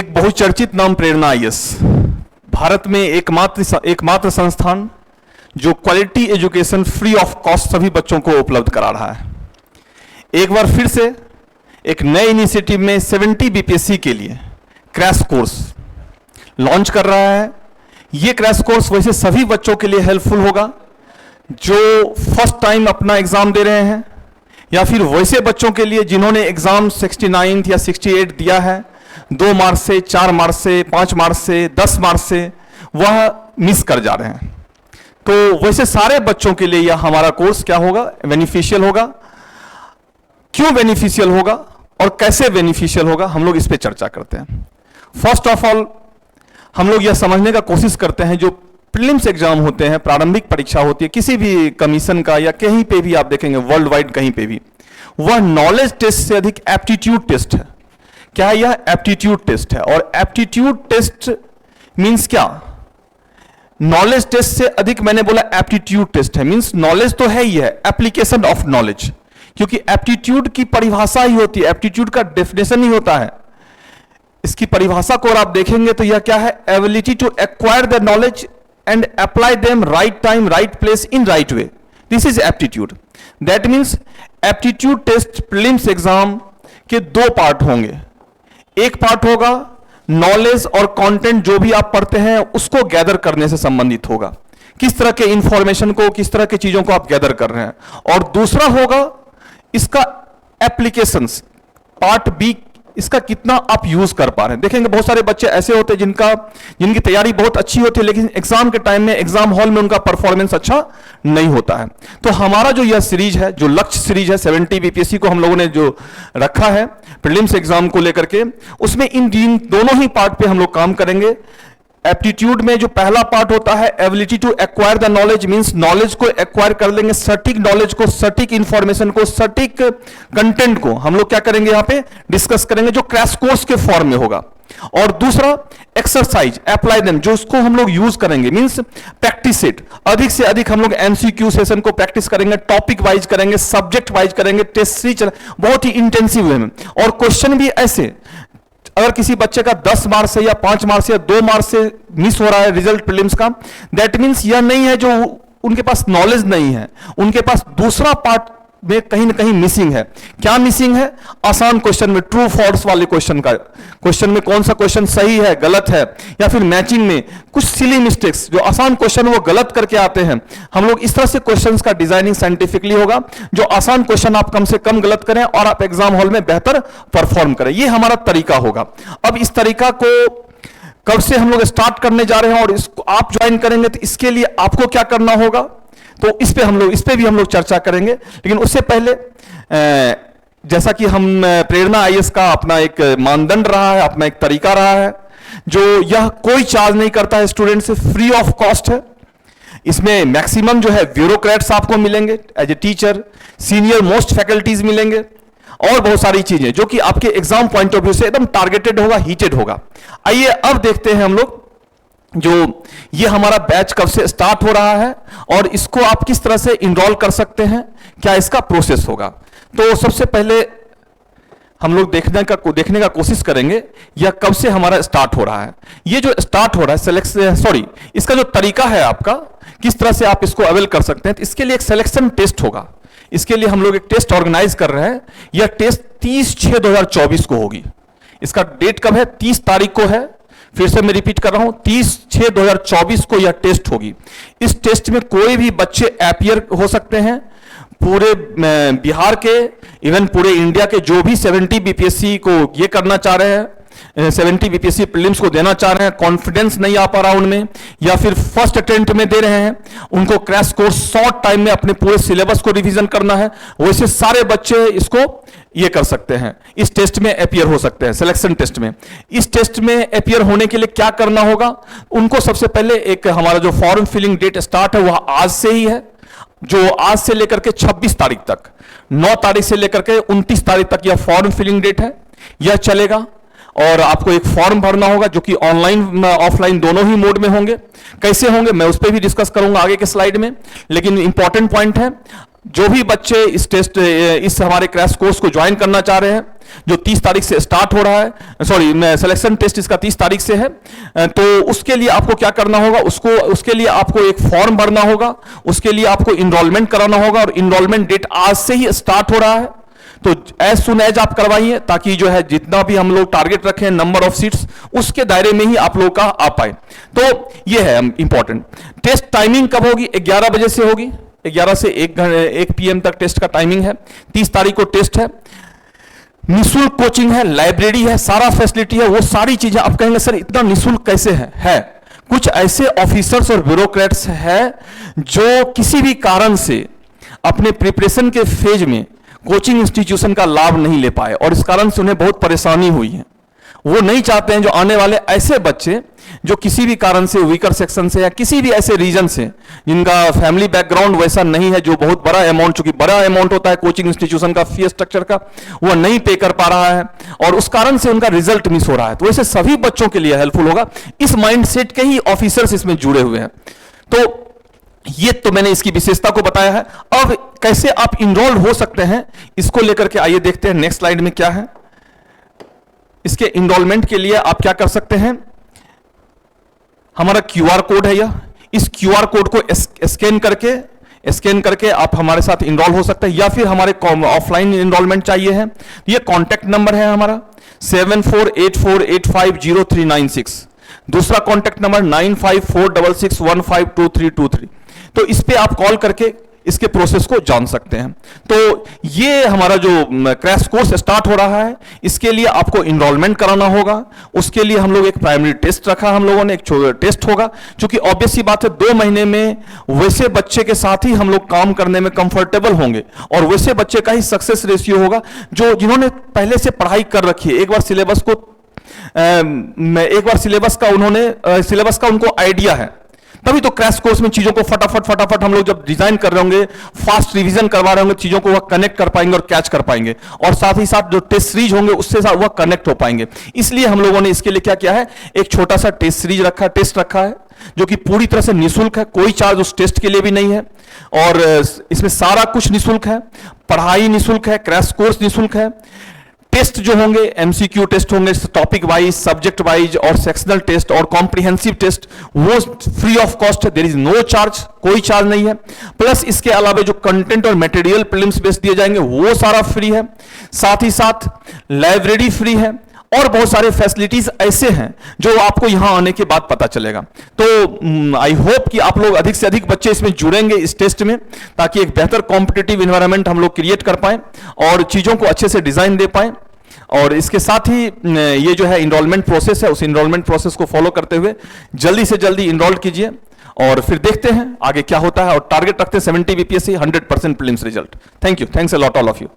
एक बहुचर्चित नाम प्रेरणा आईएएस, भारत में एकमात्र संस्थान जो quality education free of cost सभी बच्चों को उपलब्ध करा रहा है। एक बार फिर से एक नए इनिशिएटिव में 70 बीपीएससी के लिए क्रैश कोर्स लॉन्च कर रहा है। ये क्रैश कोर्स वैसे सभी बच्चों के लिए हेल्पफुल होगा जो फर्स्ट टाइम अपना एग्जाम दे रहे हैं, या फिर वैसे बच्चों के लिए जिन्होंने एग्जाम 69 या 68 दिया है, 2 मार्च से, 4 मार्च से, 5 मार्च से, 10 मार्च से, वह मिस कर जा रहे हैं। तो वैसे सारे बच्चों के लिए यह हमारा कोर्स क्या होगा, बेनिफिशियल होगा। क्यों बेनिफिशियल होगा और कैसे बेनिफिशियल होगा, हम लोग इस पे चर्चा करते हैं। फर्स्ट ऑफ ऑल हम लोग यह समझने का कोशिश करते हैं, जो प्रीलिम्स एग्जाम होते हैं, प्रारंभिक परीक्षा होती है किसी भी कमीशन का या कहीं पे भी आप देखेंगे वर्ल्ड वाइड कहीं पे भी, वह नॉलेज टेस्ट से अधिक एप्टीट्यूड टेस्ट है। क्या है यह? एप्टीट्यूड टेस्ट है। और एप्टीट्यूड टेस्ट मींस क्या? नॉलेज टेस्ट से अधिक मैंने बोला एप्टीट्यूड टेस्ट है, मींस नॉलेज तो है ही है, एप्लीकेशन ऑफ नॉलेज, क्योंकि एप्टीट्यूड की परिभाषा ही होती है, एप्टीट्यूड का डेफिनेशन ही होता है। इसकी परिभाषा को और आप देखेंगे तो यह क्या है? Ability to acquire the knowledge and apply them right time, right place, in right way, this is aptitude. That means aptitude test prelims exam के 2 पार्ट होंगे। एक पार्ट होगा नॉलेज और कंटेंट, जो भी आप पढ़ते हैं उसको गैदर करने से संबंधित होगा, किस तरह के इंफॉर्मेशन को, किस तरह की चीजों को आप गैदर कर रहे हैं। और दूसरा होगा इसका एप्लीकेशंस, पार्ट बी, इसका कितना आप यूज कर पा रहे हैं। देखेंगे बहुत सारे बच्चे ऐसे होते हैं जिनकी तैयारी बहुत अच्छी होती है, लेकिन एग्जाम के टाइम में, एग्जाम हॉल में उनका परफॉर्मेंस अच्छा नहीं होता है। तो हमारा जो यह सीरीज है, जो लक्ष्य सीरीज है 70 बीपीएससी को हम लोगों ने जो रखा है प्रीलिम्स एग्जाम को लेकर के, उसमें इन दोनों ही पार्ट पे हम लोग काम करेंगे। एप्टीट्यूड में जो पहला पार्ट होता है ability to acquire the knowledge, means knowledge को एक्वायर कर लेंगे, सटीक नॉलेज को, सटीक इंफॉर्मेशन को, सटीक कंटेंट को हम लोग क्या करेंगे, यहां पे डिस्कस करेंगे, जो क्रैश कोर्स के फॉर्म में होगा। और दूसरा एक्सरसाइज, अप्लाई देम, जो उसको हम लोग यूज करेंगे, मींस प्रैक्टिस सेट, अधिक से अधिक हम लोग एमसीक्यू सेशन को प्रैक्टिस करेंगे, टॉपिक वाइज करेंगे, सब्जेक्ट वाइज करेंगे, टेस्ट सीरीज बहुत ही इंटेंसिव वे में। और क्वेश्चन भी ऐसे, अगर किसी बच्चे का 10 मार्च से या 5 मार्च से या 2 मार्च से मिस हो रहा है रिजल्ट प्रीलिम्स का, दैट मीन्स यह नहीं है जो उनके पास नॉलेज नहीं है, उनके पास दूसरा पार्ट में कहीं ना कहीं मिसिंग है। क्या मिसिंग है? आसान क्वेश्चन में, ट्रू फॉल्स वाले क्वेश्चन में कौन सा क्वेश्चन सही है, गलत है, या फिर मैचिंग में कुछ सिली मिस्टेक्स, जो आसान क्वेश्चन वो गलत करके आते हैं। हम लोग इस तरह से क्वेश्चंस का डिजाइनिंग साइंटिफिकली होगा, जो आसान क्वेश्चन आप कम से कम गलत करें और आप एग्जाम हॉल में बेहतर परफॉर्म करें। ये हमारा तरीका होगा। अब इस तरीका को कब से हम लोग स्टार्ट करने जा रहे हैं और इसको आप ज्वाइन करेंगे, तो इसके लिए आपको क्या करना होगा, तो इस पे भी हम लोग चर्चा करेंगे। लेकिन उससे पहले जैसा कि हम प्रेरणा आईएएस का अपना एक मानदंड रहा है, अपना एक तरीका रहा है, जो यह कोई चार्ज नहीं करता है स्टूडेंट से, फ्री ऑफ कॉस्ट है। इसमें मैक्सिमम जो है ब्यूरोक्रेट्स आपको मिलेंगे as a teacher, senior most faculties मिलेंगे, और बहुत सारी चीजें जो कि आपके एग्जाम पॉइंट ऑफ व्यू से एकदम टारगेटेड होगा, हीटेड होगा। आइए अब देखते हैं हम लोग जो ये हमारा बैच कब से स्टार्ट हो रहा है और इसको आप किस तरह से इनरोल कर सकते हैं, क्या इसका प्रोसेस होगा। तो सबसे पहले हम लोग देखने का कोशिश करेंगे यह कब से हमारा स्टार्ट हो रहा है। ये जो स्टार्ट हो रहा है इसका जो तरीका है आपका, किस तरह से आप इसको अवेल कर सकते हैं, तो इसके लिए एक सिलेक्शन टेस्ट होगा। इसके लिए हम लोग एक टेस्ट ऑर्गेनाइज कर रहे हैं। यह टेस्ट 30/6/2024 को होगी। इसका डेट कब है? 30 तारीख को है। फिर से मैं रिपीट कर रहा हूं, 30/6/2024 को यह टेस्ट होगी। इस टेस्ट में कोई भी बच्चे अपीयर हो सकते हैं, पूरे बिहार के, इवन पूरे इंडिया के जो भी 70 बीपीएससी को ये करना चाह रहे हैं, 70 बीपीएससी प्रीलिम्स को देना चाह रहे हैं, कॉन्फिडेंस नहीं आ पा रहा उनमें, या फिर फर्स्ट अटेम्प्ट में दे रहे हैं, उनको क्रैश कोर्स शॉर्ट टाइम में अपने पूरे सिलेबस को रिवीजन करना है, वैसे सारे बच्चे इसको ये कर सकते हैं, इस टेस्ट में अपीयर हो सकते हैं, सिलेक्शन टेस्ट में। इस टेस्ट में अपीयर होने के लिए क्या करना होगा, उनको सबसे पहले एक हमारा जो फॉर्म फिलिंग डेट स्टार्ट है वह आज से ही है, जो आज से लेकर के 26 तारीख तक, 9 तारीख से लेकर के 29 तारीख तक यह फॉर्म फिलिंग डेट है, यह चलेगा। और आपको एक फॉर्म भरना होगा जो कि ऑनलाइन ऑफलाइन दोनों ही मोड में होंगे। कैसे होंगे मैं उस पर भी डिस्कस करूंगा आगे के स्लाइड में, लेकिन इंपॉर्टेंट पॉइंट है, जो भी बच्चे इस हमारे क्रैश कोर्स को ज्वाइन करना चाह रहे हैं, जो 30 तारीख से स्टार्ट हो रहा है, सिलेक्शन टेस्ट इसका 30 तारीख से है, तो उसके लिए आपको क्या करना होगा, उसके लिए आपको एक फॉर्म भरना होगा, उसके लिए आपको इनरोलमेंट कराना होगा, और इनरोलमेंट डेट आज से ही स्टार्ट हो रहा है। तो एज सुन एज आप करवाइए, ताकि जो है जितना भी हम लोग टारगेट रखे हैं नंबर ऑफ सीट्स, उसके दायरे में ही आप लोग का आ पाए। तो ये है इंपॉर्टेंट। टेस्ट टाइमिंग कब होगी? 11 बजे से होगी, 11 से 1 PM तक टेस्ट का टाइमिंग है। 30 तारीख को टेस्ट है। निःशुल्क कोचिंग है, लाइब्रेरी है, सारा फैसिलिटी है। वो सारी चीजें आप कहेंगे सर इतना निःशुल्क कैसे है? कुछ ऐसे ऑफिसर्स और ब्यूरोक्रेट्स हैं जो किसी भी कारण से अपने प्रिपरेशन के फेज में कोचिंग इंस्टीट्यूशन का लाभ नहीं ले पाए, और इस कारण से उन्हें बहुत परेशानी हुई है। वो नहीं चाहते हैं जो आने वाले ऐसे बच्चे जो किसी भी कारण से वीकर सेक्शन से या किसी भी ऐसे रीजन से जिनका फैमिली बैकग्राउंड वैसा नहीं है, जो बहुत बड़ा अमाउंट, चूंकि बड़ा अमाउंट होता है कोचिंग इंस्टीट्यूशन का फीस स्ट्रक्चर का, वो नहीं पे कर पा रहा है और उस कारण से उनका रिजल्ट मिस हो रहा है। तो वैसे सभी बच्चों के लिए हेल्पफुल होगा। इस माइंडसेट के ही ऑफिसर्स इसमें जुड़े हुए हैं। तो ये तो मैंने इसकी विशेषता को बताया है। अब कैसे आप इनरोल हो सकते हैं, इसको लेकर के आइए देखते हैं नेक्स्ट स्लाइड में क्या है। इसके इनरोलमेंट के लिए आप क्या कर सकते हैं, हमारा QR कोड है यह, इस QR कोड को स्कैन करके आप हमारे साथ इनरोल हो सकते हैं, या फिर हमारे ऑफलाइन इनरोलमेंट चाहिए है, ये कॉन्टैक्ट नंबर है हमारा 7484850396। दूसरा कॉन्टैक्ट नंबर 954661522323। तो इस पे आप कॉल करके इसके प्रोसेस को जान सकते हैं। तो ये हमारा जो क्रैश कोर्स स्टार्ट हो रहा है, इसके लिए आपको इनरोलमेंट कराना होगा। उसके लिए हम लोग एक प्राइमरी टेस्ट रखा, हम लोगों ने एक टेस्ट होगा, क्योंकि ऑब्वियस सी बात है 2 महीने में वैसे बच्चे के साथ ही हम लोग काम करने में कंफर्टेबल होंगे, और वैसे बच्चे का ही सक्सेस रेशियो होगा जो जिन्होंने पहले से पढ़ाई कर रखी है। एक बार सिलेबस का उनको आइडिया है, तभी तो क्रैश कोर्स में चीजों को फटाफट हम लोग जब डिजाइन कर रहे होंगे, फास्ट रिवीजन करवा रहे होंगे, चीजों को वह कनेक्ट कर पाएंगे और कैच कर पाएंगे, और साथ ही साथ जो टेस्ट सीरीज होंगे उससे साथ वह कनेक्ट हो पाएंगे। इसलिए हम लोगों ने इसके लिए क्या किया है, एक छोटा सा टेस्ट रखा है जो कि पूरी तरह से निःशुल्क है, कोई चार्ज उस टेस्ट के लिए भी नहीं है, और इसमें सारा कुछ निःशुल्क है, पढ़ाई निःशुल्क है, क्रैश कोर्स निःशुल्क है। टेस्ट जो होंगे MCQ टेस्ट होंगे, टॉपिक वाइज, सब्जेक्ट वाइज, और सेक्शनल टेस्ट और कॉम्प्रिहेंसिव टेस्ट, वो फ्री ऑफ कॉस्ट है, देयर इज नो चार्ज, कोई चार्ज नहीं है। प्लस इसके अलावा जो कंटेंट और मटेरियल प्रीलिम्स बेस्ड दिए जाएंगे वो सारा फ्री है, साथ ही साथ लाइब्रेरी फ्री है, और बहुत सारे फैसिलिटीज ऐसे हैं जो आपको यहां आने के बाद पता चलेगा। तो आई होप कि आप लोग अधिक से अधिक बच्चे इसमें जुड़ेंगे इस टेस्ट में, ताकि एक बेहतर कॉम्पिटिटिव एनवायरनमेंट हम लोग क्रिएट कर पाएं और चीजों को अच्छे से डिजाइन दे पाएं। और इसके साथ ही ये जो है इनरोलमेंट प्रोसेस है, उस इनरोलमेंट प्रोसेस को फॉलो करते हुए जल्दी से जल्दी इनरोल कीजिए, और फिर देखते हैं आगे क्या होता है। और टारगेट रखते हैं 70 BPSC 100% prelims result. Thank you, thanks a lot all of you.